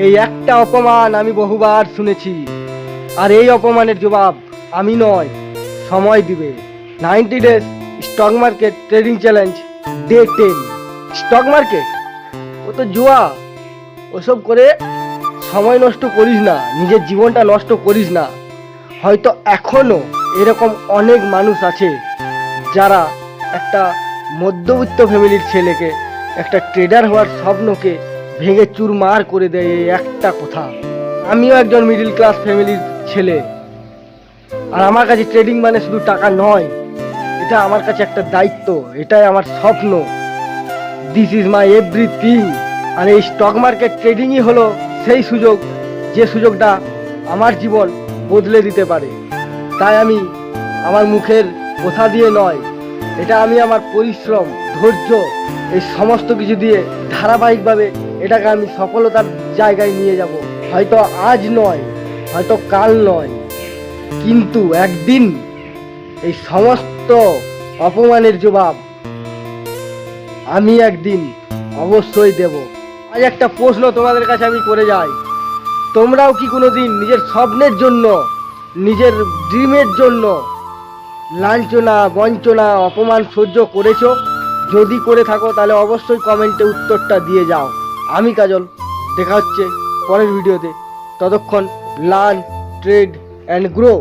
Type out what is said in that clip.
এই একটা অপমান আমি বহুবার শুনেছি, আর এই অপমানের জবাব আমি নয়, সময় দিবে। 90 days stock market trading challenge day 10। Stock market ও তো জুয়া, ওসব করে সময় নষ্ট করিস না, নিজের জীবনটা নষ্ট করিস না। হয়তো এখনো এরকম অনেক মানুষ আছে যারা একটা মধ্যবিত্ত ফ্যামিলির ছেলেকে একটা ট্রেডার হওয়ার স্বপ্নকে ভেঙে চুরমার করে দেয় এই একটা কথা। আমিও একজন মিডল ক্লাস ফ্যামিলির ছেলে, আর আমার কাছে ট্রেডিং মানে শুধু টাকা নয়, এটা আমার কাছে একটা দায়িত্ব, এটাই আমার স্বপ্ন। This is my everything. আর এই স্টক মার্কেট ট্রেডিংই হলো সেই সুযোগ, যে সুযোগটা আমার জীবন বদলে দিতে পারে। তাই আমি আমার মুখের কথা দিয়ে নয়, এটা আমি আমার পরিশ্রম, ধৈর্য, এই সমস্ত কিছু দিয়ে ধারাবাহিকভাবে এটাকে আমি সফলতার জায়গায় নিয়ে যাব। হয়তো আজ নয়, হয়তো কাল নয়, কিন্তু একদিন এই সমস্ত অপমানের জবাব আমি একদিন অবশ্যই দেব। আজ একটা প্রশ্ন তোমাদের কাছে আমি করে যাই, তোমরাও কি কোনোদিন নিজের স্বপ্নের জন্য, নিজের ড্রিমের জন্য লাঞ্ছনা, বঞ্চনা, অপমান সহ্য করেছো? যদি করে থাকো তাহলে অবশ্যই কমেন্টে উত্তরটা দিয়ে যাও। আমি কাজল, দেখা হচ্ছে পরের ভিডিওতে। ততক্ষণ লার্ন, ট্রেড অ্যান্ড গ্রো।